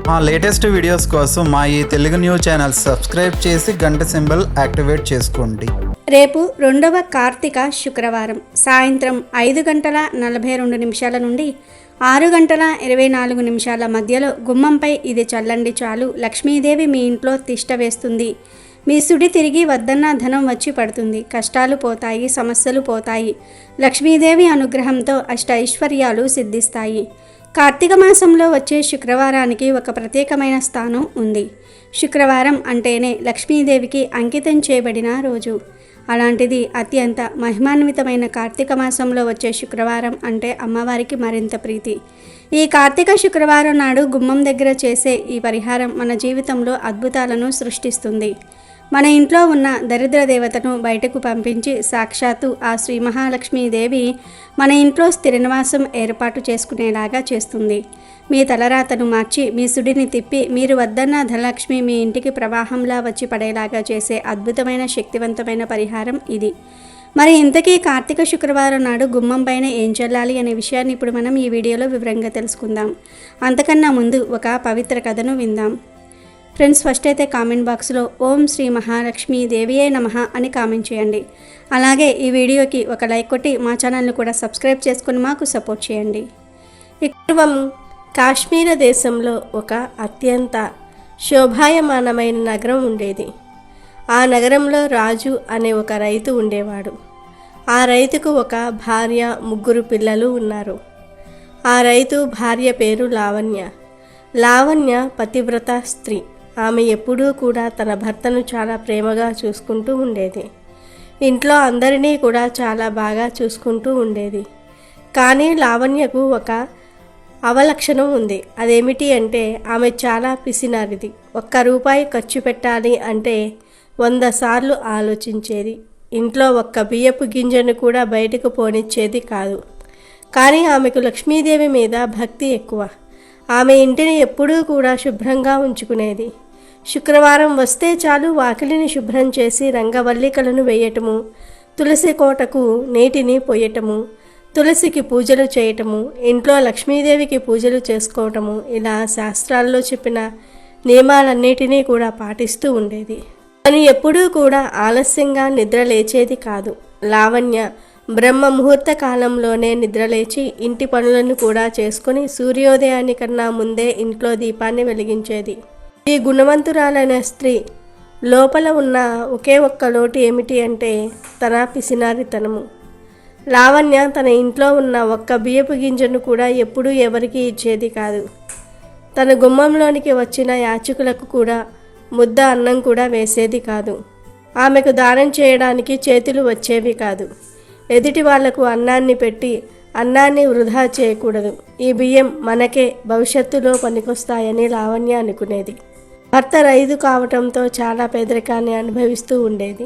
మా latest videos కోసం మా ఈ తెలుగు న్యూస్ ఛానల్ సబ్స్క్రైబ్ చేసి గంట సింబల్ యాక్టివేట్ చేసుకోండి. రేపు 2వ కార్తీక శుక్రవారం సాయంత్రం 5:42 నుండి 6:24 మధ్యలో గుమ్మంపై ఇది చల్లండి చాలు లక్ష్మీదేవి మీ ఇంట్లో తిష్ట వేస్తుంది. మీ సుడి తిరిగి వద్దన్న ధనం వచ్చి పడుతుంది. కష్టాలు పోతాయి, సమస్యలు పోతాయి. లక్ష్మీదేవి అనుగ్రహంతో అష్టైశ్వర్యాలు సిద్ధిస్తాయి. కార్తీక మాసంలో వచ్చే శుక్రవారానికి ఒక ప్రత్యేకమైన స్థానం ఉంది. శుక్రవారం అంటేనే లక్ష్మీదేవికి అంకితం చేయబడిన రోజు. అలాంటిది అత్యంత మహిమాన్వితమైన కార్తీక మాసంలో వచ్చే శుక్రవారం అంటే అమ్మవారికి మరింత ప్రీతి. ఈ కార్తీక శుక్రవారం నాడు గుమ్మం దగ్గర చేసే ఈ పరిహారం మన జీవితంలో అద్భుతాలను సృష్టిస్తుంది. మన ఇంట్లో ఉన్న దరిద్ర దేవతను బయటకు పంపించి సాక్షాత్తు ఆ శ్రీ మహాలక్ష్మీదేవి మన ఇంట్లో స్థిర నివాసం ఏర్పాటు చేసుకునేలాగా చేస్తుంది. మీ తలరాతను మార్చి మీ సుడిని తిప్పి మీరు వద్దన్న ధనలక్ష్మి మీ ఇంటికి ప్రవాహంలా వచ్చి పడేలాగా చేసే అద్భుతమైన శక్తివంతమైన పరిహారం ఇది. మరి ఇంతకీ కార్తీక శుక్రవారం నాడు గుమ్మం పైన ఏం చల్లాలి అనే విషయాన్ని ఇప్పుడు మనం ఈ వీడియోలో వివరంగా తెలుసుకుందాం. అంతకన్నా ముందు ఒక పవిత్ర కథను విందాం. ఫ్రెండ్స్, ఫస్ట్ అయితే కామెంట్ బాక్స్లో ఓం శ్రీ మహాలక్ష్మీ దేవియే నమః అని కామెంట్ చేయండి. అలాగే ఈ వీడియోకి ఒక లైక్ కొట్టి మా ఛానల్ని కూడా సబ్స్క్రైబ్ చేసుకుని మాకు సపోర్ట్ చేయండి. పూర్వం కాశ్మీర దేశంలో ఒక అత్యంత శోభాయమానమైన నగరం ఉండేది. ఆ నగరంలో రాజు అనే ఒక రైతు ఉండేవాడు. ఆ రైతుకు ఒక భార్య, 3 పిల్లలు ఉన్నారు. ఆ రైతు భార్య పేరు లావణ్య. లావణ్య పతివ్రత స్త్రీ. ఆమె ఎప్పుడూ కూడా తన భర్తను చాలా ప్రేమగా చూసుకుంటూ ఉండేది. ఇంట్లో అందరినీ కూడా చాలా బాగా చూసుకుంటూ ఉండేది. కానీ లావణ్యకు ఒక అవలక్షణం ఉంది. అదేమిటి అంటే ఆమె చాలా పిసినారిది. ₹1 ఖర్చు పెట్టాలి అంటే 100 సార్లు ఆలోచించేది. ఇంట్లో ఒక్క బియ్యపు గింజను కూడా బయటకు పోనిచ్చేది కాదు. కానీ ఆమెకు లక్ష్మీదేవి మీద భక్తి ఎక్కువ. ఆమె ఇంటిని ఎప్పుడూ కూడా శుభ్రంగా ఉంచుకునేది. శుక్రవారం వస్తే చాలు వాకిలిని శుభ్రం చేసి రంగవల్లికలను వేయటము, తులసి కోటకు నీటిని పోయటము, తులసికి పూజలు చేయటము, ఇంట్లో లక్ష్మీదేవికి పూజలు చేసుకోవటము, ఇలా శాస్త్రాల్లో చెప్పిన నియమాలన్నిటినీ కూడా పాటిస్తూ ఉండేది. తను ఎప్పుడూ కూడా ఆలస్యంగా నిద్ర లేచేది కాదు. లావణ్య బ్రహ్మ ముహూర్త కాలంలోనే నిద్రలేచి ఇంటి పనులను కూడా చేసుకుని సూర్యోదయానికన్నా ముందే ఇంట్లో దీపాన్ని వెలిగించేది. ఈ గుణవంతురాలైన స్త్రీ లోపల ఉన్న ఒకే ఒక్క లోటు ఏమిటి అంటే తన పిసినారితనము. లావణ్య తన ఇంట్లో ఉన్న ఒక్క బియ్యపు గింజను కూడా ఎప్పుడూ ఎవరికీ ఇచ్చేది కాదు. తన గుమ్మంలోనికి వచ్చిన యాచకులకు కూడా ముద్ద అన్నం కూడా వేసేది కాదు. ఆమెకు దానం చేయడానికి చేతులు వచ్చేవి కాదు. ఎదుటి వాళ్లకు అన్నాన్ని పెట్టి అన్నాన్ని వృధా చేయకూడదు. ఈ బియ్యం మనకే భవిష్యత్తులో పనికొస్తాయని లావణ్య అనుకునేది. భర్త రైతు కావటంతో చాలా పేదరికాన్ని అనుభవిస్తూ ఉండేది.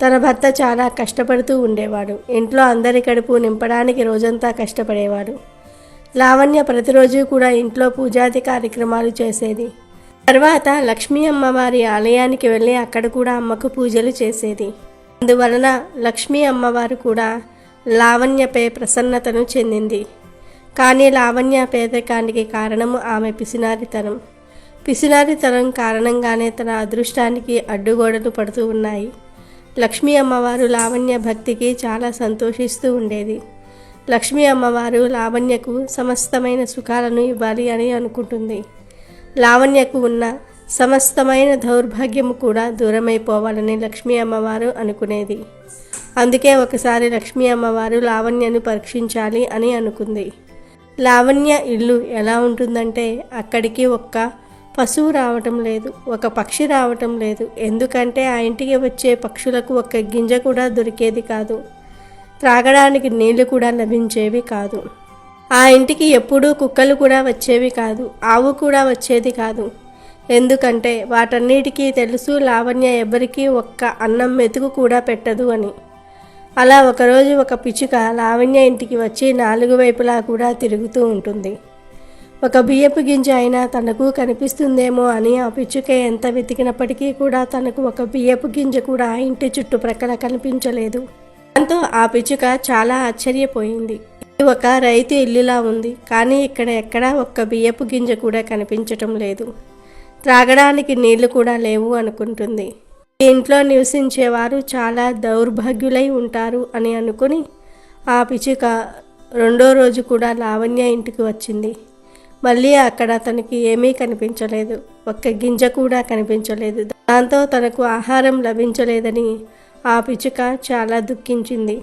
తన భర్త చాలా కష్టపడుతూ ఉండేవాడు. ఇంట్లో అందరి కడుపు నింపడానికి రోజంతా కష్టపడేవాడు. లావణ్య ప్రతిరోజు కూడా ఇంట్లో పూజాది కార్యక్రమాలు చేసేది. తర్వాత లక్ష్మీ అమ్మవారి ఆలయానికి వెళ్ళి అక్కడ కూడా అమ్మకు పూజలు చేసేది. అందువలన లక్ష్మీ అమ్మవారు కూడా లావణ్యపై ప్రసన్నతను చెందింది. కానీ లావణ్య పేదరికానికి కారణము ఆమె పిసినారితనం. పిసినారితనం కారణంగానే తన అదృష్టానికి అడ్డుగోడలు పడుతూ ఉన్నాయి. లక్ష్మీ అమ్మవారు లావణ్య భక్తికి చాలా సంతోషిస్తూ ఉండేది. లక్ష్మీ అమ్మవారు లావణ్యకు సమస్తమైన సుఖాలను ఇవ్వాలి అని అనుకుంటుంది. లావణ్యకు ఉన్న సమస్తమైన దౌర్భాగ్యము కూడా దూరమైపోవాలని లక్ష్మీ అమ్మవారు అనుకునేది. అందుకే ఒకసారి లక్ష్మీ అమ్మవారు లావణ్యను పరీక్షించాలి అని అనుకుంది. లావణ్య ఇల్లు ఎలా ఉంటుందంటే అక్కడికి ఒక్క పశువు రావటం లేదు, ఒక పక్షి రావటం లేదు. ఎందుకంటే ఆ ఇంటికి వచ్చే పక్షులకు ఒక్క గింజ కూడా దొరికేది కాదు. త్రాగడానికి నీళ్లు కూడా లభించేవి కాదు. ఆ ఇంటికి ఎప్పుడూ కుక్కలు కూడా వచ్చేవి కాదు, ఆవు కూడా వచ్చేది కాదు. ఎందుకంటే వాటన్నిటికీ తెలుసు లావణ్య ఎవరికీ ఒక్క అన్నం మెతుకు కూడా పెట్టదు అని. అలా ఒకరోజు ఒక పిచ్చుక లావణ్య ఇంటికి వచ్చి 4 వైపులా కూడా తిరుగుతూ ఉంటుంది. ఒక బియ్యపు గింజ అయినా తనకు కనిపిస్తుందేమో అని ఆ పిచ్చుక ఎంత వెతికినప్పటికీ కూడా తనకు ఒక బియ్యపు గింజ కూడా ఇంటి చుట్టుప్రక్కల కనిపించలేదు. దాంతో ఆ పిచ్చుక చాలా ఆశ్చర్యపోయింది. ఇది ఒక రైతు ఇల్లులా ఉంది, కానీ ఇక్కడ ఎక్కడా ఒక్క బియ్యపు గింజ కూడా కనిపించటం లేదు. త్రాగడానికి నీళ్లు కూడా లేవు అనుకుంటుంది. ఈ ఇంట్లో నివసించేవారు చాలా దౌర్భాగ్యులై ఉంటారు అని అనుకుని ఆ పిచ్చుక రెండో రోజు కూడా లావణ్య ఇంటికి వచ్చింది. మళ్ళీ అక్కడ తనకి ఏమీ కనిపించలేదు, ఒక్క గింజ కూడా కనిపించలేదు. దాంతో తనకు ఆహారం లభించలేదని ఆ పిచ్చుక చాలా దుఃఖించింది.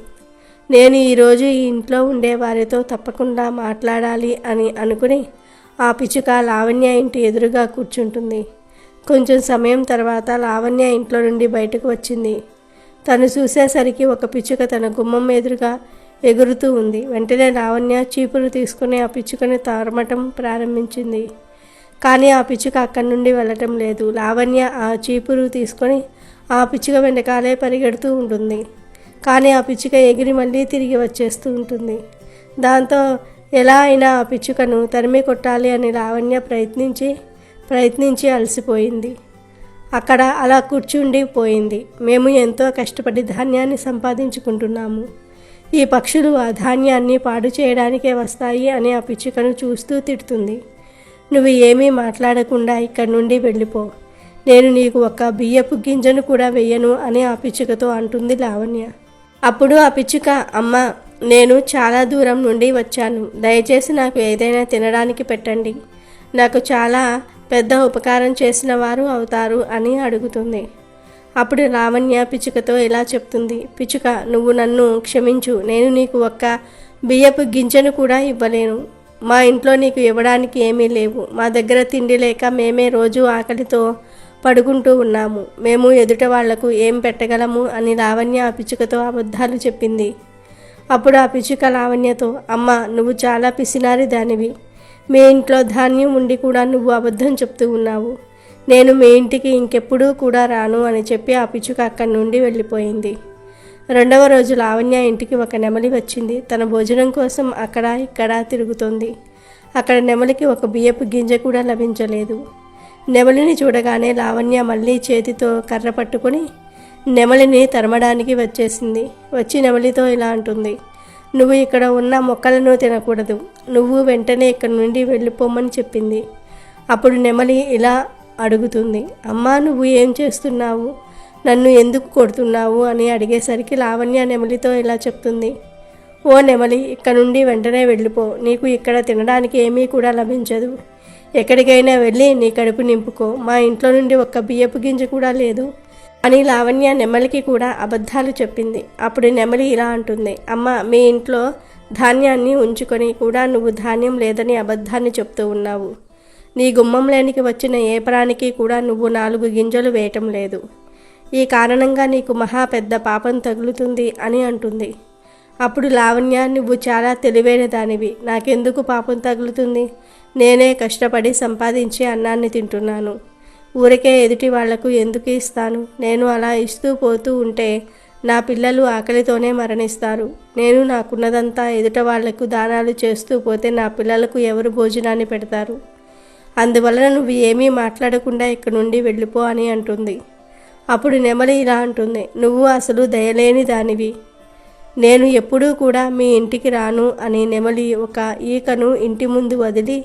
నేను ఈరోజు ఈ ఇంట్లో ఉండే వారితో తప్పకుండా మాట్లాడాలి అని అనుకుని ఆ పిచ్చుక లావణ్య ఇంటి ఎదురుగా కూర్చుంటుంది. కొంచెం సమయం తర్వాత లావణ్య ఇంట్లో నుండి బయటకు వచ్చింది. తను చూసేసరికి ఒక పిచ్చుక తన గుమ్మం ఎదురుగా ఎగురుతూ ఉంది. వెంటనే లావణ్య చీపురు తీసుకుని ఆ పిచ్చుకని తరమటం ప్రారంభించింది. కానీ ఆ పిచ్చుక అక్కడి నుండి వెళ్ళటం లేదు. లావణ్య ఆ చీపురు తీసుకొని ఆ పిచ్చుక వెనకాలే పరిగెడుతూ ఉంటుంది. కానీ ఆ పిచ్చుక ఎగిరి మళ్ళీ తిరిగి వచ్చేస్తూ ఉంటుంది. దాంతో ఎలా అయినా ఆ పిచ్చుకను తరిమి కొట్టాలి అని లావణ్య ప్రయత్నించి అలసిపోయింది. అక్కడ అలా కూర్చుండి పోయింది. మేము ఎంతో కష్టపడి ధాన్యాన్ని సంపాదించుకుంటున్నాము. ఈ పక్షులు ఆ ధాన్యాన్ని పాడు చేయడానికే వస్తాయి అని ఆ పిచ్చుకను చూస్తూ తిడుతుంది. నువ్వు ఏమీ మాట్లాడకుండా ఇక్కడి నుండి వెళ్ళిపో, నేను నీకు ఒక్క బియ్యపు గింజను కూడా వెయ్యను అని ఆ పిచ్చుకతో అంటుంది లావణ్య. అప్పుడు ఆ పిచ్చుక, అమ్మ, నేను చాలా దూరం నుండి వచ్చాను, దయచేసి నాకు ఏదైనా తినడానికి పెట్టండి, నాకు చాలా పెద్ద ఉపకారం చేసిన వారు అవుతారు అని అడుగుతుంది. అప్పుడు లావణ్య పిచ్చుకతో ఇలా చెప్తుంది. పిచ్చుక, నువ్వు నన్ను క్షమించు, నేను నీకు ఒక్క బియ్యపు గింజను కూడా ఇవ్వలేను. మా ఇంట్లో నీకు ఇవ్వడానికి ఏమీ లేవు. మా దగ్గర తిండి లేక మేమే రోజు ఆకలితో పడుకుంటూ ఉన్నాము. మేము ఎదుట వాళ్లకు ఏం పెట్టగలము అని లావణ్య ఆ పిచ్చుకతో అబద్ధాలు చెప్పింది. అప్పుడు ఆ పిచ్చుక లావణ్యతో, అమ్మ, నువ్వు చాలా పిసినారి దానివి. మీ ఇంట్లో ధాన్యం ఉండి కూడా నువ్వు అబద్ధం చెప్తూ ఉన్నావు. నేను మీ ఇంటికి ఇంకెప్పుడూ కూడా రాను అని చెప్పి ఆ పిచ్చుక అక్కడి నుండి వెళ్ళిపోయింది. రెండవ రోజు లావణ్య ఇంటికి ఒక నెమలి వచ్చింది. తన భోజనం కోసం అక్కడ ఇక్కడ తిరుగుతోంది. అక్కడ నెమలికి ఒక బియ్యపు గింజ కూడా లభించలేదు. నెమలిని చూడగానే లావణ్య మళ్ళీ చేతితో కర్ర పట్టుకొని నెమలిని తరమడానికి వచ్చేసింది. వచ్చి నెమలితో ఇలా అంటుంది. నువ్వు ఇక్కడ ఉన్న మొక్కలను తినకూడదు, నువ్వు వెంటనే ఇక్కడి నుండి వెళ్ళిపోమని చెప్పింది. అప్పుడు నెమలి ఇలా అడుగుతుంది. అమ్మా, నువ్వు ఏం చేస్తున్నావు, నన్ను ఎందుకు కొడుతున్నావు అని అడిగేసరికి లావణ్య నెమలితో ఇలా చెప్తుంది. ఓ నెమలి, ఇక్కడ నుండి వెంటనే వెళ్ళిపో, నీకు ఇక్కడ తినడానికి ఏమీ కూడా లభించదు. ఎక్కడికైనా వెళ్ళి నీ కడుపు నింపుకో, మా ఇంట్లో నుండి ఒక్క బియ్యపు గింజ కూడా లేదు అని లావణ్య నెమలికి కూడా అబద్ధాలు చెప్పింది. అప్పుడు నెమలి ఇలా అంటుంది. అమ్మ, మీ ఇంట్లో ధాన్యాన్ని ఉంచుకొని కూడా నువ్వు ధాన్యం లేదని అబద్ధాన్ని చెప్తూ ఉన్నావు. నీ గుమ్మంలోనికి వచ్చిన ఏ ప్రాణికి కూడా నువ్వు 4 గింజలు వేయటం లేదు. ఈ కారణంగా నీకు మహా పెద్ద పాపం తగులుతుంది అని అంటుంది. అప్పుడు లావణ్య, నువ్వు చాలా తెలివైన దానివి, నాకెందుకు పాపం తగులుతుంది, నేనే కష్టపడి సంపాదించి అన్నాన్ని తింటున్నాను, ఊరికే ఎదుటి వాళ్లకు ఎందుకు ఇస్తాను, నేను అలా ఇస్తూ పోతూ ఉంటే నా పిల్లలు ఆకలితోనే మరణిస్తారు. నేను నాకున్నదంతా ఎదుట వాళ్లకు దానాలు చేస్తూ పోతే నా పిల్లలకు ఎవరు భోజనాన్ని పెడతారు. అందువలన నువ్వు ఏమీ మాట్లాడకుండా ఇక్కడి నుండి వెళ్ళిపో అని అంటుంది. అప్పుడు నెమలి ఇలా అంటుంది. నువ్వు అసలు దయలేని దానివి, నేను ఎప్పుడూ కూడా మీ ఇంటికి రాను అని నెమలి ఒక ఈకను ఇంటి ముందు వదిలి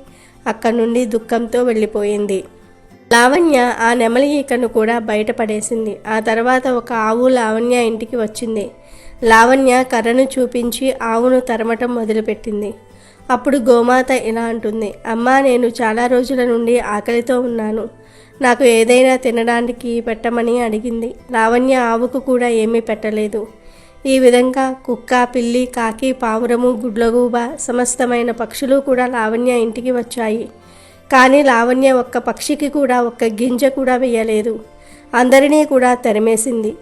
అక్కడి నుండి దుఃఖంతో వెళ్ళిపోయింది. లావణ్య ఆ నెమలి ఈకను కూడా బయటపడేసింది. ఆ తర్వాత ఒక ఆవు లావణ్య ఇంటికి వచ్చింది. లావణ్య కర్రను చూపించి ఆవును తరమటం మొదలుపెట్టింది. అప్పుడు గోమాత ఇలా అంటుంది. అమ్మా, నేను చాలా రోజుల నుండి ఆకలితో ఉన్నాను, నాకు ఏదైనా తినడానికి పెట్టమని అడిగింది. లావణ్య ఆవుకు కూడా ఏమీ పెట్టలేదు. ఈ విధంగా కుక్క, పిల్లి, కాకి, పావురము, గుడ్లగూబ సమస్తమైన పక్షులు కూడా లావణ్య ఇంటికి వచ్చాయి. కానీ లావణ్య ఒక్క పక్షికి కూడా ఒక్క గింజ కూడా వేయలేదు. అందరినీ కూడా తరిమేసింది.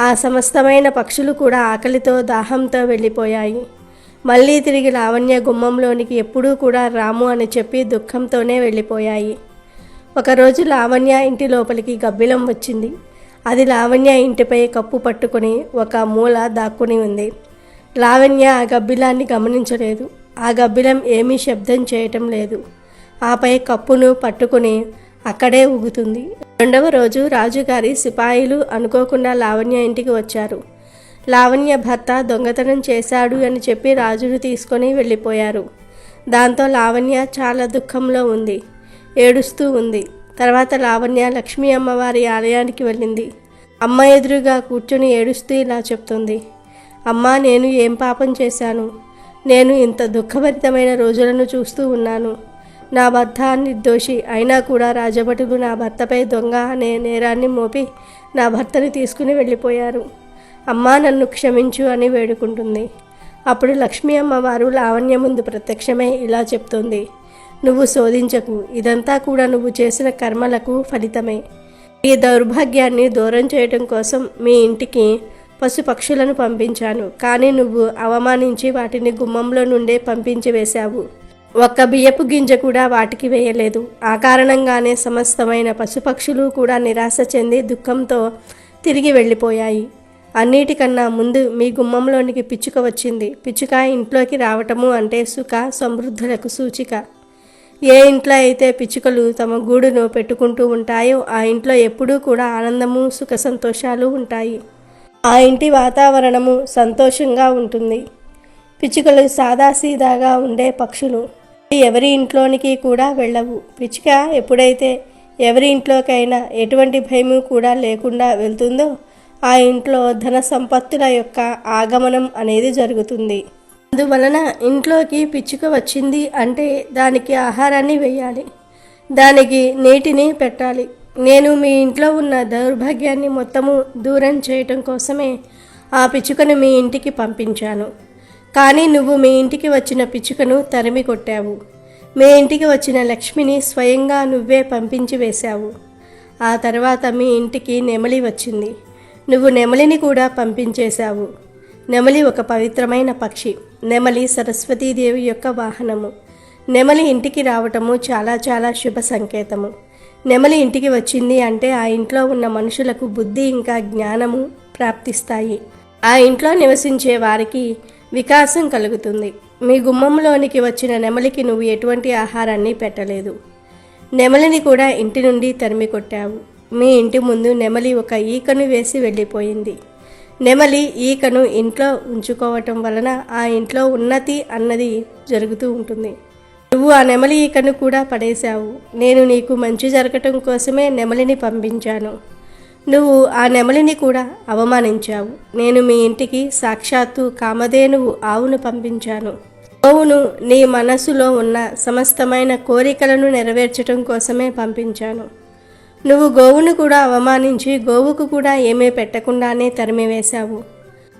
ఆ సమస్తమైన పక్షులు కూడా ఆకలితో దాహంతో వెళ్ళిపోయాయి. మళ్ళీ తిరిగి లావణ్య గుమ్మంలోనికి ఎప్పుడూ కూడా రాము అని చెప్పి దుఃఖంతోనే వెళ్ళిపోయాయి. ఒకరోజు లావణ్య ఇంటి లోపలికి గబ్బిలం వచ్చింది. అది లావణ్య ఇంటిపై కప్పు పట్టుకుని ఒక మూల దాక్కుని ఉంది. లావణ్య ఆ గబ్బిలాన్ని గమనించలేదు. ఆ గబ్బిలం ఏమీ శబ్దం చేయటం లేదు. ఆపై కప్పును పట్టుకుని అక్కడే ఊగుతుంది. రెండవ రోజు రాజుగారి సిపాయిలు అనుకోకుండా లావణ్య ఇంటికి వచ్చారు. లావణ్య భర్త దొంగతనం చేశాడు అని చెప్పి రాజును తీసుకొని వెళ్ళిపోయారు. దాంతో లావణ్య చాలా దుఃఖంలో ఉంది, ఏడుస్తూ ఉంది. తర్వాత లావణ్య లక్ష్మీ అమ్మవారి ఆలయానికి వెళ్ళింది. అమ్మ ఎదురుగా కూర్చొని ఏడుస్తూ ఇలా చెప్తుంది, అమ్మా, నేను ఏం పాపం చేశాను? నేను ఇంత దుఃఖభరితమైన రోజులను చూస్తూ ఉన్నాను. నా భర్త నిర్దోషి అయినా కూడా రాజభటులు నా భర్తపై దొంగ అనే నేరాన్ని మోపి నా భర్తని తీసుకుని వెళ్ళిపోయారు. అమ్మా, నన్ను క్షమించు అని వేడుకుంటుంది. అప్పుడు లక్ష్మీ అమ్మవారు లావణ్య ముందు ప్రత్యక్షమై ఇలా చెప్తుంది, నువ్వు శోధించకు, ఇదంతా కూడా నువ్వు చేసిన కర్మలకు ఫలితమే. ఈ దౌర్భాగ్యాన్ని దూరం చేయడం కోసం మీ ఇంటికి పశుపక్షులను పంపించాను, కానీ నువ్వు అవమానించి వాటిని గుమ్మంలో నుండే పంపించి వేశావు. ఒక్క బియ్యపు గింజ కూడా వాటికి వేయలేదు. ఆ కారణంగానే సమస్తమైన పశుపక్షులు కూడా నిరాశ చెంది దుఃఖంతో తిరిగి వెళ్ళిపోయాయి. అన్నిటికన్నా ముందు మీ గుమ్మంలోనికి పిచ్చుక వచ్చింది. పిచ్చుక ఇంట్లోకి రావటము అంటే సుఖ సమృద్ధులకు సూచిక. ఏ ఇంట్లో అయితే పిచ్చుకలు తమ గూడును పెట్టుకుంటూ ఉంటాయో ఆ ఇంట్లో ఎప్పుడూ కూడా ఆనందము, సుఖ సంతోషాలు ఉంటాయి. ఆ ఇంటి వాతావరణము సంతోషంగా ఉంటుంది. పిచ్చుకలు సాదాసీదాగా ఉండే పక్షులు. ఎవరి ఇంట్లోనికి కూడా వెళ్ళవు. పిచ్చుక ఎప్పుడైతే ఎవరి ఇంట్లోకైనా ఎటువంటి భయము కూడా లేకుండా వెళ్తుందో ఆ ఇంట్లో ధన సంపత్తుల యొక్క ఆగమనం అనేది జరుగుతుంది. అందువలన ఇంట్లోకి పిచ్చుక వచ్చింది అంటే దానికి ఆహారాన్ని వేయాలి, దానికి నీటిని పెట్టాలి. నేను మీ ఇంట్లో ఉన్న దౌర్భాగ్యాన్ని మొత్తము దూరం చేయటం కోసమే ఆ పిచ్చుకను మీ ఇంటికి పంపించాను. కానీ నువ్వు మీ ఇంటికి వచ్చిన పిచ్చుకను తరిమి కొట్టావు. మీ ఇంటికి వచ్చిన లక్ష్మిని స్వయంగా నువ్వే పంపించి వేశావు. ఆ తర్వాత మీ ఇంటికి నెమలి వచ్చింది. నువ్వు నెమలిని కూడా పంపించేశావు. నెమలి ఒక పవిత్రమైన పక్షి. నెమలి సరస్వతీదేవి యొక్క వాహనము. నెమలి ఇంటికి రావటము చాలా చాలా శుభ సంకేతము. నెమలి ఇంటికి వచ్చింది అంటే ఆ ఇంట్లో ఉన్న మనుషులకు బుద్ధి ఇంకా జ్ఞానము ప్రాప్తిస్తాయి. ఆ ఇంట్లో నివసించే వారికి వికాసం కలుగుతుంది. మీ గుమ్మంలోనికి వచ్చిన నెమలికి నువ్వు ఎటువంటి ఆహారాన్ని పెట్టలేదు. నెమలిని కూడా ఇంటి నుండి తరిమి కొట్టావు. మీ ఇంటి ముందు నెమలి ఒక ఈకను వేసి వెళ్ళిపోయింది. నెమలి ఈకను ఇంట్లో ఉంచుకోవటం వలన ఆ ఇంట్లో ఉన్నతి అన్నది జరుగుతూ ఉంటుంది. నువ్వు ఆ నెమలి ఈకను కూడా పడేశావు. నేను నీకు మంచి జరగటం కోసమే నెమలిని పంపించాను. నువ్వు ఆ నెమలిని కూడా అవమానించావు. నేను మీ ఇంటికి సాక్షాత్తు కామధేనువు ఆవును పంపించాను. గోవును నీ మనసులో ఉన్న సమస్తమైన కోరికలను నెరవేర్చడం కోసమే పంపించాను. నువ్వు గోవును కూడా అవమానించి గోవుకు కూడా ఏమీ పెట్టకుండానే తరిమివేశావు.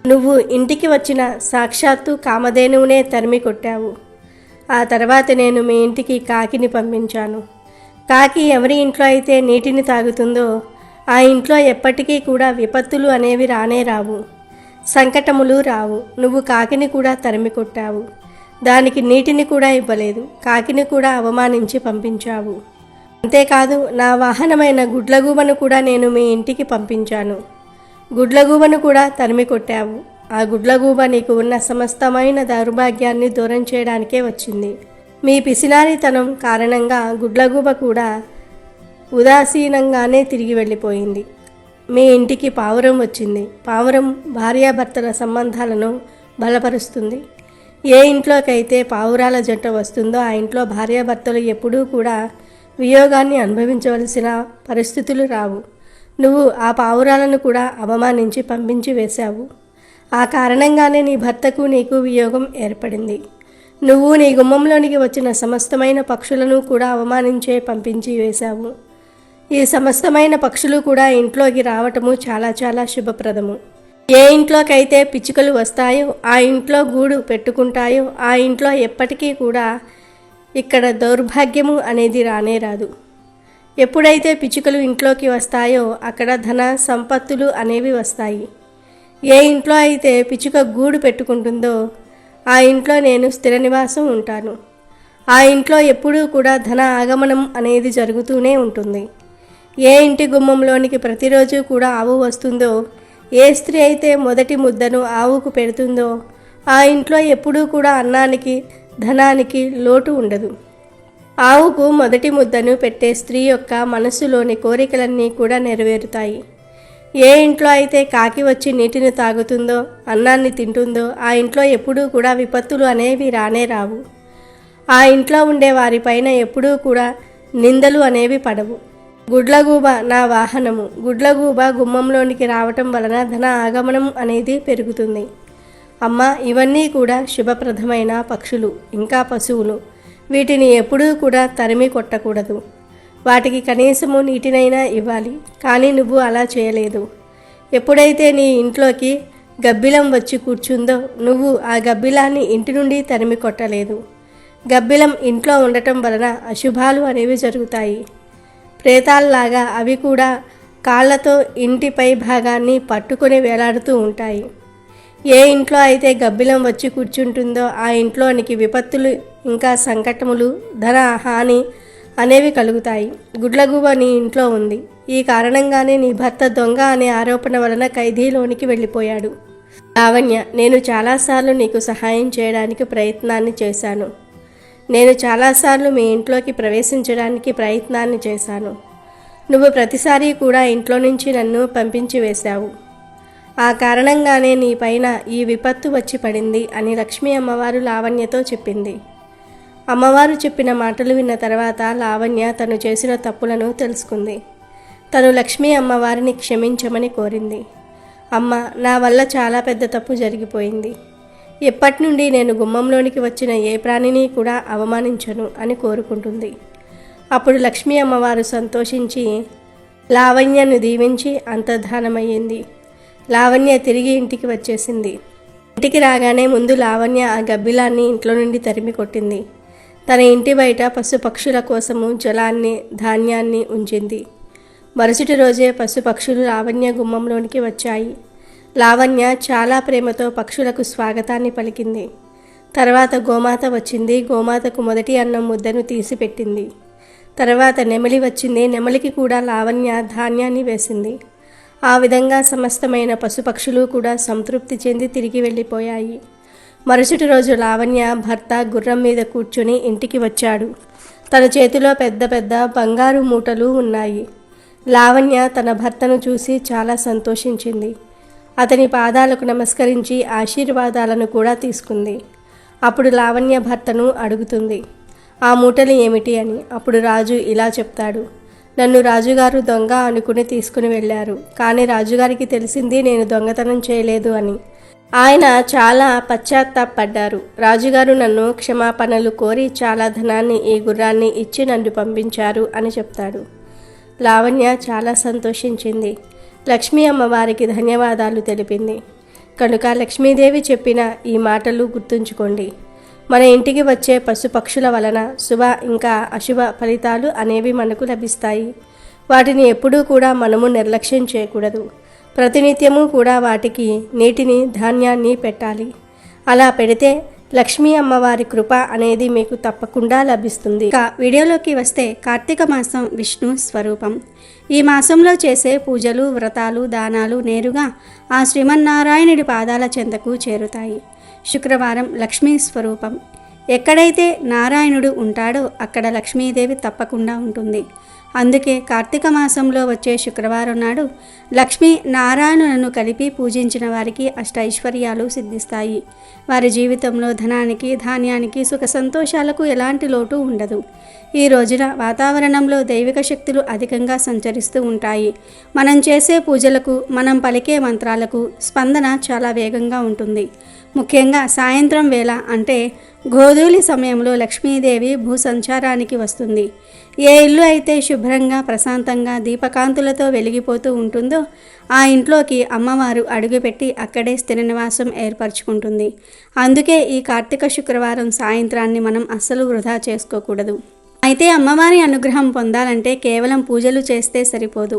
నువ్వు ఇంటికి వచ్చిన సాక్షాత్తు కామధేనువునే తరిమి కొట్టావు. ఆ తర్వాత నేను మీ ఇంటికి కాకిని పంపించాను. కాకి ఎవరి ఇంట్లో అయితే నీటిని తాగుతుందో ఆ ఇంట్లో ఎప్పటికీ కూడా విపత్తులు అనేవి రానే రావు, సంకటములు రావు. నువ్వు కాకిని కూడా తరిమి కొట్టావు. దానికి నీటిని కూడా ఇవ్వలేదు. కాకిని కూడా అవమానించి పంపించావు. అంతేకాదు, నా వాహనమైన గుడ్లగూబను కూడా నేను మీ ఇంటికి పంపించాను. గుడ్లగూబను కూడా తరిమి కొట్టావు. ఆ గుడ్లగూబ నీకు ఉన్న సమస్తమైన దౌర్భాగ్యాన్ని దూరం చేయడానికే వచ్చింది. మీ పిసినారితనం కారణంగా గుడ్లగూబ కూడా ఉదాసీనంగానే తిరిగి వెళ్ళిపోయింది. మీ ఇంటికి పావురం వచ్చింది. పావురం భార్యాభర్తల సంబంధాలను బలపరుస్తుంది. ఏ ఇంట్లోకైతే పావురాల జంట వస్తుందో ఆ ఇంట్లో భార్యాభర్తలు ఎప్పుడూ కూడా వియోగాన్ని అనుభవించవలసిన పరిస్థితులు రావు. నువ్వు ఆ పావురాలను కూడా అవమానించి పంపించి వేశావు. ఆ కారణంగానే నీ భర్తకు నీకు వియోగం ఏర్పడింది. నువ్వు నీ గుమ్మంలోనికి వచ్చిన సమస్తమైన పక్షులను కూడా అవమానించే పంపించి వేశావు. ఈ సమస్తమైన పక్షులు కూడా ఇంట్లోకి రావటము చాలా చాలా శుభప్రదము. ఏ ఇంట్లోకైతే పిచ్చుకలు వస్తాయో ఆ ఇంట్లో గూడు పెట్టుకుంటాయో ఆ ఇంట్లో ఎప్పటికీ కూడా ఇక్కడ దౌర్భాగ్యము అనేది రానే రాదు. ఎప్పుడైతే పిచ్చుకలు ఇంట్లోకి వస్తాయో అక్కడ ధన సంపత్తులు అనేవి వస్తాయి. ఏ ఇంట్లో అయితే పిచ్చుక గూడు పెట్టుకుంటుందో ఆ ఇంట్లో నేను స్థిర నివాసం ఉంటాను. ఆ ఇంట్లో ఎప్పుడూ కూడా ధన ఆగమనం అనేది జరుగుతూనే ఉంటుంది. ఏ ఇంటి గుమ్మంలోనికి ప్రతిరోజు కూడా ఆవు వస్తుందో, ఏ స్త్రీ అయితే మొదటి ముద్దను ఆవుకు పెడుతుందో ఆ ఇంట్లో ఎప్పుడూ కూడా అన్నానికి ధనానికి లోటు ఉండదు. ఆవుకు మొదటి ముద్దను పెట్టే స్త్రీ యొక్క మనస్సులోని కోరికలన్నీ కూడా నెరవేరుతాయి. ఏ ఇంట్లో అయితే కాకి వచ్చి నీటిని తాగుతుందో, అన్నాన్ని తింటుందో ఆ ఇంట్లో ఎప్పుడూ కూడా విపత్తులు అనేవి రానే రావు. ఆ ఇంట్లో ఉండే వారిపైన ఎప్పుడూ కూడా నిందలు అనేవి పడవు. గుడ్లగూబ నా వాహనము. గుడ్లగూబ గుమ్మంలోనికి రావటం వలన ధన ఆగమనం అనేది పెరుగుతుంది. అమ్మ, ఇవన్నీ కూడా శుభప్రదమైన పక్షులు, ఇంకా పశువులు. వీటిని ఎప్పుడూ కూడా తరిమి కొట్టకూడదు. వాటికి కనీసము నీటినైనా ఇవ్వాలి. కానీ నువ్వు అలా చేయలేదు. ఎప్పుడైతే నీ ఇంట్లోకి గబ్బిలం వచ్చి కూర్చుందో నువ్వు ఆ గబ్బిలాన్ని ఇంటి నుండి తరిమి కొట్టలేదు. గబ్బిలం ఇంట్లో ఉండటం వలన అశుభాలు అనేవి జరుగుతాయి. ప్రేతాల్లాగా అవి కూడా కాళ్ళతో ఇంటి పై భాగాన్ని పట్టుకొని వేలాడుతూ ఉంటాయి. ఏ ఇంట్లో అయితే గబ్బిలం వచ్చి కూర్చుంటుందో ఆ ఇంట్లోనికి విపత్తులు, ఇంకా సంకటములు, ధన హాని అనేవి కలుగుతాయి. గుడ్లగూబ నీ ఇంట్లో ఉంది. ఈ కారణంగానే నీ భర్త దొంగ అనే ఆరోపణ వలన ఖైదీలోనికి వెళ్ళిపోయాడు. లావణ్య, నేను చాలాసార్లు నీకు సహాయం చేయడానికి ప్రయత్నాన్ని చేశాను. నేను చాలాసార్లు మీ ఇంట్లోకి ప్రవేశించడానికి ప్రయత్నాన్ని చేశాను. నువ్వు ప్రతిసారి కూడా ఇంట్లో నుంచి నన్ను పంపించి వేశావు. ఆ కారణంగానే నీ పైన ఈ విపత్తు వచ్చి పడింది అని లక్ష్మీ అమ్మవారు లావణ్యతో చెప్పింది. అమ్మవారు చెప్పిన మాటలు విన్న తర్వాత లావణ్య తను చేసిన తప్పులను తెలుసుకుంది. తను లక్ష్మీ అమ్మవారిని క్షమించమని కోరింది. అమ్మ, నా వల్ల చాలా పెద్ద తప్పు జరిగిపోయింది. ఎప్పటి నుండి నేను గుమ్మంలోనికి వచ్చిన ఏ ప్రాణిని కూడా అవమానించను అని కోరుకుంటుంది. అప్పుడు లక్ష్మీ అమ్మవారు సంతోషించి లావణ్యను దీవించి అంతర్ధానమయ్యింది. లావణ్య తిరిగి ఇంటికి వచ్చేసింది. ఇంటికి రాగానే ముందు లావణ్య ఆ గబ్బిలాన్ని ఇంట్లో నుండి తరిమి కొట్టింది. తన ఇంటి బయట పశుపక్షుల కోసము జలాన్ని, ధాన్యాన్ని ఉంచింది. మరుసటి రోజే పశుపక్షులు లావణ్య గుమ్మంలోనికి వచ్చాయి. లావణ్య చాలా ప్రేమతో పక్షులకు స్వాగతాన్ని పలికింది. తర్వాత గోమాత వచ్చింది. గోమాతకు మొదటి అన్నం ముద్దను తీసి పెట్టింది. తర్వాత నెమలి వచ్చింది. నెమలికి కూడా లావణ్య ధాన్యాన్ని వేసింది. ఆ విధంగా సమస్తమైన పశుపక్షులు కూడా సంతృప్తి చెంది తిరిగి వెళ్ళిపోయాయి. మరుసటి రోజు లావణ్య భర్త గుర్రం మీద కూర్చుని ఇంటికి వచ్చాడు. తన చేతిలో పెద్ద పెద్ద బంగారు మూటలు ఉన్నాయి. లావణ్య తన భర్తను చూసి చాలా సంతోషించింది. అతని పాదాలకు నమస్కరించి ఆశీర్వాదాలను కూడా తీసుకుంది. అప్పుడు లావణ్య భర్తను అడుగుతుంది, ఆ మూటలు ఏమిటి అని. అప్పుడు రాజు ఇలా చెప్తాడు, నన్ను రాజుగారు దొంగ అనుకుని తీసుకుని వెళ్ళారు. కానీ రాజుగారికి తెలిసింది నేను దొంగతనం చేయలేదు అని. ఆయన చాలా పశ్చాత్తాపడ్డారు. రాజుగారు నన్ను క్షమాపణలు కోరి చాలా ధనాన్ని ఈ గుర్రాన్ని ఇచ్చి నన్ను పంపించారు అని చెప్తాడు. లావణ్య చాలా సంతోషించింది. లక్ష్మీ అమ్మవారికి ధన్యవాదాలు తెలిపింది. కనుక లక్ష్మీదేవి చెప్పిన ఈ మాటలు గుర్తుంచుకోండి. మన ఇంటికి వచ్చే పశుపక్షుల వలన శుభ ఇంకా అశుభ ఫలితాలు అనేవి మనకు లభిస్తాయి. వాటిని ఎప్పుడూ కూడా మనము నిర్లక్ష్యం చేయకూడదు. ప్రతినిత్యము కూడా వాటికి నీటిని, ధాన్యాన్ని పెట్టాలి. అలా పెడితే లక్ష్మీ అమ్మవారి కృప అనేది మీకు తప్పకుండా లభిస్తుంది. ఇక వీడియోలోకి వస్తే కార్తీక మాసం విష్ణు స్వరూపం. ఈ మాసంలో చేసే పూజలు, వ్రతాలు, దానాలు నేరుగా ఆ శ్రీమన్నారాయణుడి పాదాల చెంతకు చేరుతాయి. శుక్రవారం లక్ష్మీ స్వరూపం. ఎక్కడైతే నారాయణుడు ఉంటాడో అక్కడ లక్ష్మీదేవి తప్పకుండా ఉంటుంది. అందుకే కార్తీక మాసంలో వచ్చే శుక్రవారం నాడు లక్ష్మీ నారాయణులను కలిపి పూజించిన వారికి అష్టైశ్వర్యాలు సిద్ధిస్తాయి. వారి జీవితంలో ధనానికి, ధాన్యానికి, సుఖ సంతోషాలకు ఎలాంటి లోటు ఉండదు. ఈ రోజున వాతావరణంలో దైవిక శక్తులు అధికంగా సంచరిస్తూ ఉంటాయి. మనం చేసే పూజలకు, మనం పలికే మంత్రాలకు స్పందన చాలా వేగంగా ఉంటుంది. ముఖ్యంగా సాయంత్రం వేళ అంటే గోధూళి సమయంలో లక్ష్మీదేవి భూసంచారానికి వస్తుంది. ఏ ఇల్లు అయితే శుభ్రంగా, ప్రశాంతంగా, దీపకాంతులతో వెలిగిపోతూ ఉంటుందో ఆ ఇంట్లోకి అమ్మవారు అడుగుపెట్టి అక్కడే స్థిర నివాసం ఏర్పరచుకుంటుంది. అందుకే ఈ కార్తీక శుక్రవారం సాయంత్రాన్ని మనం అస్సలు వృధా చేసుకోకూడదు. అయితే అమ్మవారి అనుగ్రహం పొందాలంటే కేవలం పూజలు చేస్తే సరిపోదు.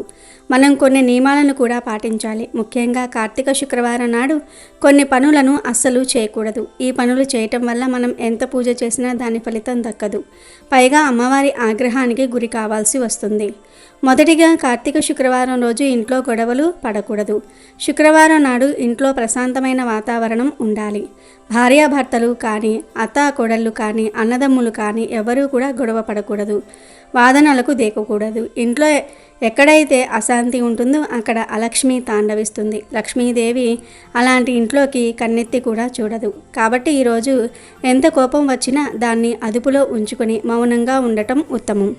మనం కొన్ని నియమాలను కూడా పాటించాలి. ముఖ్యంగా కార్తీక శుక్రవారం నాడు కొన్ని పనులను అస్సలు చేయకూడదు. ఈ పనులు చేయటం వల్ల మనం ఎంత పూజ చేసినా దాని ఫలితం దక్కదు. పైగా అమ్మవారి ఆగ్రహానికి గురి కావాల్సి వస్తుంది. మొదటిగా కార్తీక శుక్రవారం రోజు ఇంట్లో గొడవలు పడకూడదు. శుక్రవారం నాడు ఇంట్లో ప్రశాంతమైన వాతావరణం ఉండాలి. భార్యాభర్తలు కానీ, అత్తా కోడళ్ళు కానీ, అన్నదమ్ములు కానీ ఎవరూ కూడా గొడవ పడకూడదు. వాదనలకు దేకకూడదు. ఇంట్లో ఎక్కడైతే అశాంతి ఉంటుందో అక్కడ అలక్ష్మి తాండవిస్తుంది. లక్ష్మీదేవి అలాంటి ఇంట్లోకి కన్నెత్తి కూడా చూడదు. కాబట్టి ఈరోజు ఎంత కోపం వచ్చినా దాన్ని అదుపులో ఉంచుకొని మౌనంగా ఉండటం ఉత్తమం.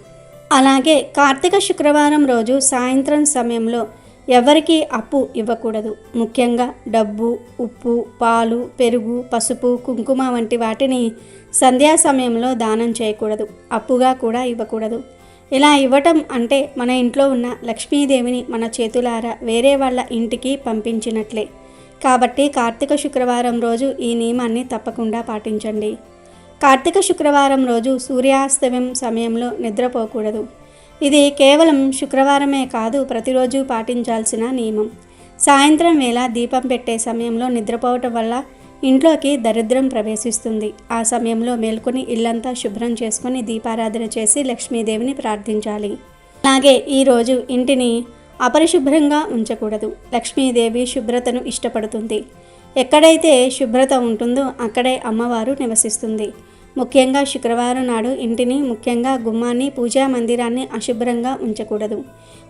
అలాగే కార్తీక శుక్రవారం రోజు సాయంత్రం సమయంలో ఎవరికీ అప్పు ఇవ్వకూడదు. ముఖ్యంగా డబ్బు, ఉప్పు, పాలు, పెరుగు, పసుపు, కుంకుమ వంటి వాటిని సంధ్యా సమయంలో దానం చేయకూడదు. అప్పుగా కూడా ఇవ్వకూడదు. ఇలా ఇవ్వటం అంటే మన ఇంట్లో ఉన్న లక్ష్మీదేవిని మన చేతులారా వేరే వాళ్ళ ఇంటికి పంపించినట్లే. కాబట్టి కార్తీక శుక్రవారం రోజు ఈ నియమాన్ని తప్పకుండా పాటించండి. కార్తీక శుక్రవారం రోజు సూర్యాస్తమయం సమయంలో నిద్రపోకూడదు. ఇది కేవలం శుక్రవారమే కాదు, ప్రతిరోజు పాటించాల్సిన నియమం. సాయంత్రం వేళ దీపం పెట్టే సమయంలో నిద్రపోవటం వల్ల ఇంట్లోకి దరిద్రం ప్రవేశిస్తుంది. ఆ సమయంలో మేల్కొని ఇల్లంతా శుభ్రం చేసుకొని దీపారాధన చేసి లక్ష్మీదేవిని ప్రార్థించాలి. అలాగే ఈరోజు ఇంటిని అపరిశుభ్రంగా ఉంచకూడదు. లక్ష్మీదేవి శుభ్రతను ఇష్టపడుతుంది. ఎక్కడైతే శుభ్రత ఉంటుందో అక్కడే అమ్మవారు నివసిస్తుంది. ముఖ్యంగా శుక్రవారం నాడు ఇంటిని, ముఖ్యంగా గుమ్మాన్ని, పూజా మందిరాన్ని అశుభ్రంగా ఉంచకూడదు.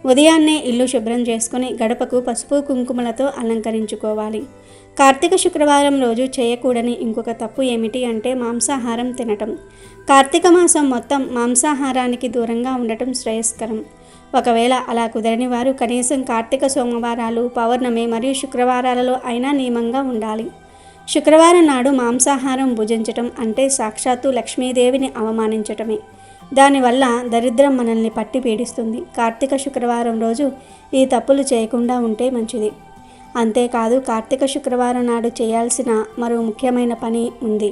ఉదయాన్నే ఇల్లు శుభ్రం చేసుకుని గడపకు పసుపు కుంకుమలతో అలంకరించుకోవాలి. కార్తీక శుక్రవారం రోజు చేయకూడని ఇంకొక తప్పు ఏమిటి అంటే మాంసాహారం తినటం. కార్తీక మాసం మొత్తం మాంసాహారానికి దూరంగా ఉండటం శ్రేయస్కరం. ఒకవేళ అలా కుదరని వారు కనీసం కార్తీక సోమవారాలు, పౌర్ణమి మరియు శుక్రవారాలలో అయినా నియమంగా ఉండాలి. శుక్రవారం నాడు మాంసాహారం భుజించటం అంటే సాక్షాత్తు లక్ష్మీదేవిని అవమానించటమే. దానివల్ల దరిద్రం మనల్ని పట్టి పీడిస్తుంది. కార్తీక శుక్రవారం రోజు ఈ తప్పులు చేయకుండా ఉంటే మంచిది. అంతేకాదు కార్తీక శుక్రవారం నాడు చేయాల్సిన మరో ముఖ్యమైన పని ఉంది.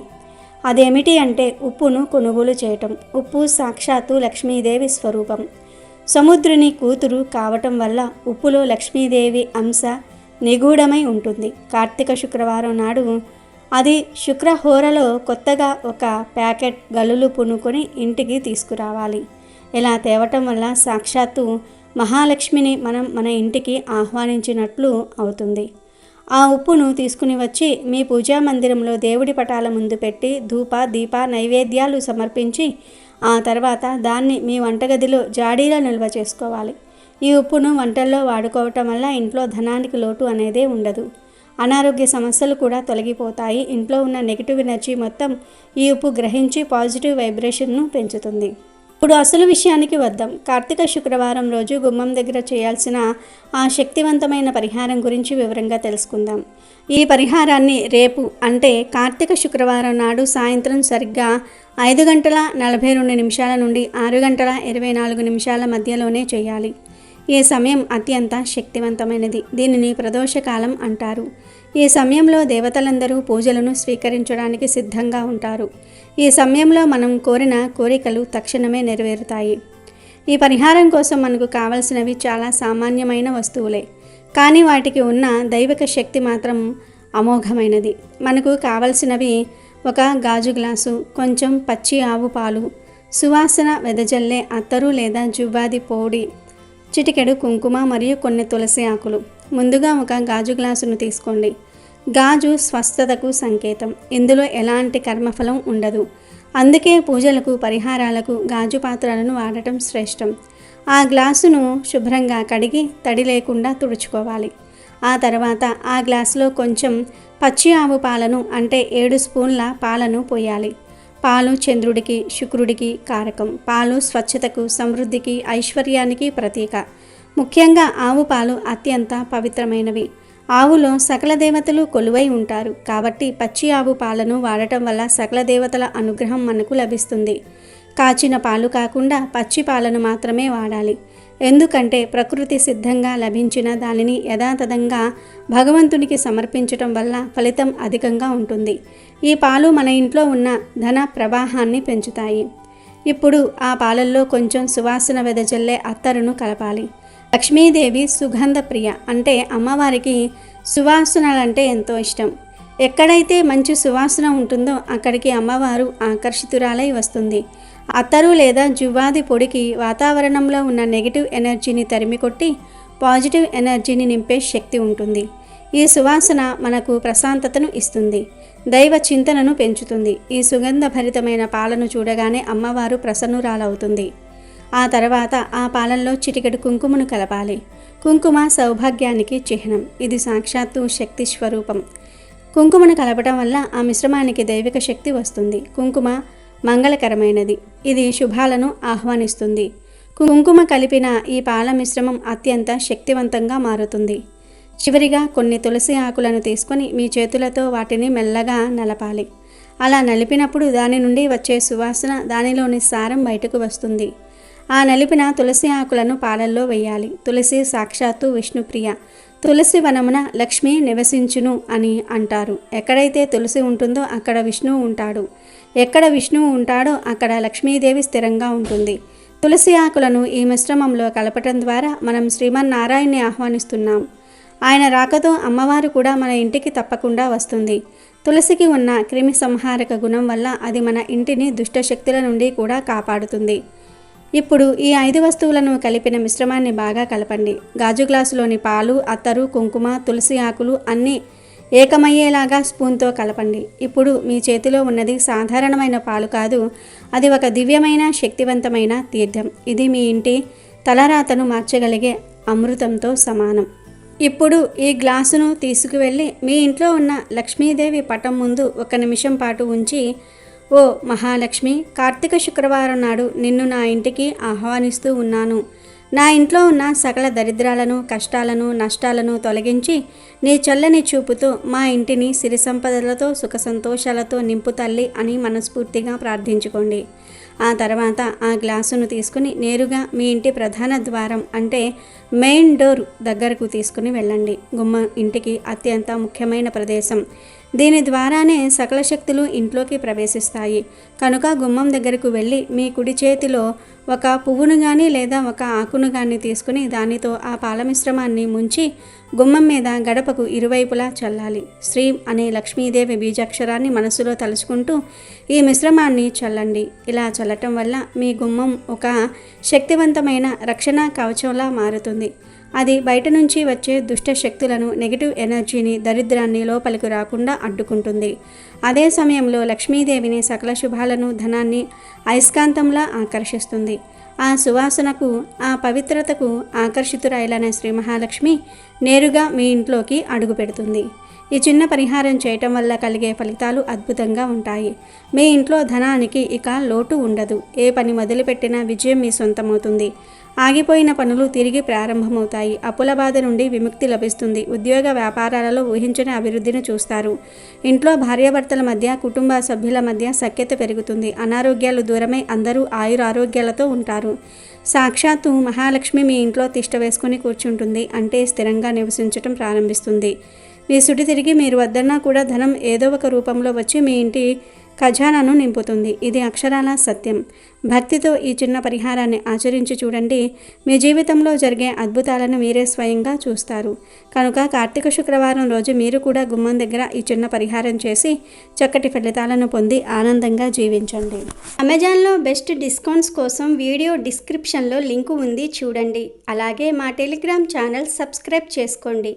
అదేమిటి అంటే ఉప్పును కొనుగోలు చేయటం. ఉప్పు సాక్షాత్తు లక్ష్మీదేవి స్వరూపం. సముద్రుని కూతురు కావటం వల్ల ఉప్పులో లక్ష్మీదేవి అంశ నిగూఢమై ఉంటుంది. కార్తీక శుక్రవారం నాడు అది శుక్రహోరలో కొత్తగా ఒక ప్యాకెట్ గల్లులు పునుకొని ఇంటికి తీసుకురావాలి. ఇలా తేవటం వల్ల సాక్షాత్తు మహాలక్ష్మిని మనం మన ఇంటికి ఆహ్వానించినట్లు అవుతుంది. ఆ ఉప్పును తీసుకుని వచ్చి మీ పూజా మందిరంలో దేవుడి పటాల ముందు పెట్టి ధూప, దీప నైవేద్యాలు సమర్పించి ఆ తర్వాత దాన్ని మీ వంటగదిలో జాడీలో నిల్వ చేసుకోవాలి. ఈ ఉప్పును వంటల్లో వాడుకోవటం వల్ల ఇంట్లో ధనానికి లోటు అనేదే ఉండదు. అనారోగ్య సమస్యలు కూడా తొలగిపోతాయి. ఇంట్లో ఉన్న నెగిటివ్ ఎనర్జీ మొత్తం ఈ ఉప్పు గ్రహించి పాజిటివ్ వైబ్రేషన్ను పెంచుతుంది. ఇప్పుడు అసలు విషయానికి వద్దాం. కార్తీక శుక్రవారం రోజు గుమ్మం దగ్గర చేయాల్సిన ఆ శక్తివంతమైన పరిహారం గురించి వివరంగా తెలుసుకుందాం. ఈ పరిహారాన్ని రేపు అంటే కార్తీక శుక్రవారం నాడు సాయంత్రం సరిగ్గా 5:42 నుండి 6:24 మధ్యలోనే చేయాలి. ఈ సమయం అత్యంత శక్తివంతమైనది. దీనిని ప్రదోషకాలం అంటారు. ఈ సమయంలో దేవతలందరూ పూజలను స్వీకరించడానికి సిద్ధంగా ఉంటారు. ఈ సమయంలో మనం కోరిన కోరికలు తక్షణమే నెరవేరుతాయి. ఈ పరిహారం కోసం మనకు కావలసినవి చాలా సామాన్యమైన వస్తువులే, కానీ వాటికి ఉన్న దైవిక శక్తి మాత్రం అమోఘమైనది. మనకు కావలసినవి ఒక గాజు గ్లాసు, కొంచెం పచ్చి ఆవు పాలు, సువాసన వెదజల్లే అత్తరు లేదా జువ్వాది పొడి, చిటికెడు కుంకుమ మరియు కొన్ని తులసి ఆకులు. ముందుగా ఒక గాజు గ్లాసును తీసుకోండి. గాజు స్వస్థతకు సంకేతం. ఇందులో ఎలాంటి కర్మఫలం ఉండదు. అందుకే పూజలకు, పరిహారాలకు గాజు పాత్రలను వాడటం శ్రేష్టం. ఆ గ్లాసును శుభ్రంగా కడిగి తడి లేకుండా తుడుచుకోవాలి. ఆ తర్వాత ఆ గ్లాసులో కొంచెం పచ్చి ఆవు పాలను అంటే 7 స్పూన్ల పాలను పోయాలి. పాలు చంద్రుడికి, శుక్రుడికి కారకం. పాలు స్వచ్ఛతకు, సమృద్ధికి, ఐశ్వర్యానికి ప్రతీక. ముఖ్యంగా ఆవు పాలు అత్యంత పవిత్రమైనవి. ఆవులో సకల దేవతలు కొలువై ఉంటారు. కాబట్టి పచ్చి ఆవు పాలను వాడటం వల్ల సకల దేవతల అనుగ్రహం మనకు లభిస్తుంది. కాచిన పాలు కాకుండా పచ్చి పాలను మాత్రమే వాడాలి. ఎందుకంటే ప్రకృతి సిద్ధంగా లభించిన దానిని యథాతథంగా భగవంతునికి సమర్పించటం వల్ల ఫలితం అధికంగా ఉంటుంది. ఈ పాలు మన ఇంట్లో ఉన్న ధన ప్రవాహాన్ని పెంచుతాయి. ఇప్పుడు ఆ పాలల్లో కొంచెం సువాసన వెదజల్లే అత్తరును కలపాలి. లక్ష్మీదేవి సుగంధ ప్రియ, అంటే అమ్మవారికి సువాసనలంటే ఎంతో ఇష్టం. ఎక్కడైతే మంచి సువాసన ఉంటుందో అక్కడికి అమ్మవారు ఆకర్షితురాలై వస్తుంది. అత్తరు లేదా జువ్వాది పొడికి వాతావరణంలో ఉన్న నెగిటివ్ ఎనర్జీని తరిమికొట్టి పాజిటివ్ ఎనర్జీని నింపే శక్తి ఉంటుంది. ఈ సువాసన మనకు ప్రశాంతతను ఇస్తుంది, దైవ చింతనను పెంచుతుంది. ఈ సుగంధభరితమైన పాలను చూడగానే అమ్మవారు ప్రసన్నురాలవుతుంది. ఆ తర్వాత ఆ పాలల్లో చిటికెడు కుంకుమను కలపాలి. కుంకుమ సౌభాగ్యానికి చిహ్నం. ఇది సాక్షాత్తు శక్తి స్వరూపం. కుంకుమను కలపడం వల్ల ఆ మిశ్రమానికి దైవిక శక్తి వస్తుంది. కుంకుమ మంగళకరమైనది. ఇది శుభాలను ఆహ్వానిస్తుంది. కుంకుమ కలిపిన ఈ పాల మిశ్రమం అత్యంత శక్తివంతంగా మారుతుంది. చివరిగా కొన్ని తులసి ఆకులను తీసుకొని మీ చేతులతో వాటిని మెల్లగా నలపాలి. అలా నలిపినప్పుడు దాని నుండి వచ్చే సువాసన, దానిలోని సారం బయటకు వస్తుంది. ఆ నలిపిన తులసి ఆకులను పాలల్లో వేయాలి. తులసి సాక్షాత్తు విష్ణుప్రియ. తులసి వనమున లక్ష్మి నివసించును అని అంటారు. ఎక్కడైతే తులసి ఉంటుందో అక్కడ విష్ణువు ఉంటాడు. ఎక్కడ విష్ణువు ఉంటాడో అక్కడ లక్ష్మీదేవి స్థిరంగా ఉంటుంది. తులసి ఆకులను ఈ మిశ్రమంలో కలపటం ద్వారా మనం శ్రీమన్నారాయణ్ణి ఆహ్వానిస్తున్నాం. ఆయన రాకతో అమ్మవారు కూడా మన ఇంటికి తప్పకుండా వస్తుంది. తులసికి ఉన్న క్రిమి సంహారక గుణం వల్ల అది మన ఇంటిని దుష్టశక్తుల నుండి కూడా కాపాడుతుంది. ఇప్పుడు ఈ 5 వస్తువులను కలిపిన మిశ్రమాన్ని బాగా కలపండి. గాజు గ్లాసులోని పాలు, అత్తరు, కుంకుమ, తులసి ఆకులు అన్నీ ఏకమయ్యేలాగా స్పూన్తో కలపండి. ఇప్పుడు మీ చేతిలో ఉన్నది సాధారణమైన పాలు కాదు, అది ఒక దివ్యమైన శక్తివంతమైన తీర్థం. ఇది మీ ఇంటి తలరాతను మార్చగలిగే అమృతంతో సమానం. ఇప్పుడు ఈ గ్లాసును తీసుకువెళ్ళి మీ ఇంట్లో ఉన్న లక్ష్మీదేవి పటం ముందు 1 నిమిషం పాటు ఉంచి, ఓ మహాలక్ష్మి, కార్తీక శుక్రవారం నాడు నిన్ను నా ఇంటికి ఆహ్వానిస్తూ ఉన్నాను. నా ఇంట్లో ఉన్న సకల దరిద్రాలను, కష్టాలను, నష్టాలను తొలగించి నీ చల్లని చూపుతో మా ఇంటిని సిరి సంపదలతో, సుఖ సంతోషాలతో నింపు తల్లి అని మనస్ఫూర్తిగా ప్రార్థించుకోండి. ఆ తర్వాత ఆ గ్లాసును తీసుకుని నేరుగా మీ ఇంటి ప్రధాన ద్వారం అంటే మెయిన్ డోర్ దగ్గరకు తీసుకుని వెళ్ళండి. గుమ్మం ఇంటికి అత్యంత ముఖ్యమైన ప్రదేశం. దీని ద్వారానే సకల శక్తులు ఇంట్లోకి ప్రవేశిస్తాయి. కనుక గుమ్మం దగ్గరకు వెళ్ళి మీ కుడి చేతిలో ఒక పువ్వును కానీ లేదా ఒక ఆకును కానీ తీసుకుని దానితో ఆ పాల మిశ్రమాన్ని ముంచి గుమ్మం మీద గడపకు ఇరువైపులా చల్లాలి. శ్రీం అనే లక్ష్మీదేవి బీజాక్షరాన్ని మనసులో తలుచుకుంటూ ఈ మిశ్రమాన్ని చల్లండి. ఇలా చల్లటం వల్ల మీ గుమ్మం ఒక శక్తివంతమైన రక్షణ కవచంలా మారుతుంది. అది బయట నుంచి వచ్చే దుష్ట శక్తులను, నెగిటివ్ ఎనర్జీని, దరిద్రాన్ని లోపలికి రాకుండా అడ్డుకుంటుంది. అదే సమయంలో లక్ష్మీదేవిని, సకల శుభాలను, ధనాన్ని అయస్కాంతంలా ఆకర్షిస్తుంది. ఆ సువాసనకు, ఆ పవిత్రతకు ఆకర్షితురాయలనే శ్రీ మహాలక్ష్మి నేరుగా మీ ఇంట్లోకి అడుగు పెడుతుంది. ఈ చిన్న పరిహారం చేయటం వల్ల కలిగే ఫలితాలు అద్భుతంగా ఉంటాయి. మీ ఇంట్లో ధనానికి ఇక లోటు ఉండదు. ఏ పని మొదలుపెట్టినా విజయం మీ సొంతమవుతుంది. ఆగిపోయిన పనులు తిరిగి ప్రారంభమవుతాయి. అప్పుల బాధ నుండి విముక్తి లభిస్తుంది. ఉద్యోగ వ్యాపారాలలో ఊహించని అభివృద్ధిని చూస్తారు. ఇంట్లో భార్యాభర్తల మధ్య, కుటుంబ సభ్యుల మధ్య సఖ్యత పెరుగుతుంది. అనారోగ్యాలు దూరమై అందరూ ఆయురారోగ్యాలతో ఉంటారు. సాక్షాత్తు మహాలక్ష్మి మీ ఇంట్లో తిష్ట వేసుకుని కూర్చుంటుంది. అంటే స్థిరంగా నివసించటం ప్రారంభిస్తుంది. మీ సుడి తిరిగి మీరు వద్దన్నా కూడా ధనం ఏదో ఒక రూపంలో వచ్చి మీ ఇంటి ఖజానాను నింపుతుంది. ఇది అక్షరాల సత్యం. భక్తితో ఈ చిన్న పరిహారాన్ని ఆచరించి చూడండి. మీ జీవితంలో జరిగే అద్భుతాలను మీరే స్వయంగా చూస్తారు. కనుక కార్తీక శుక్రవారం రోజు మీరు కూడా గుమ్మం దగ్గర ఈ చిన్న పరిహారం చేసి చక్కటి ఫలితాలను పొంది ఆనందంగా జీవించండి. అమెజాన్లో బెస్ట్ డిస్కౌంట్స్ కోసం వీడియో డిస్క్రిప్షన్లో లింకు ఉంది, చూడండి. అలాగే మా టెలిగ్రామ్ ఛానల్ సబ్స్క్రైబ్ చేసుకోండి.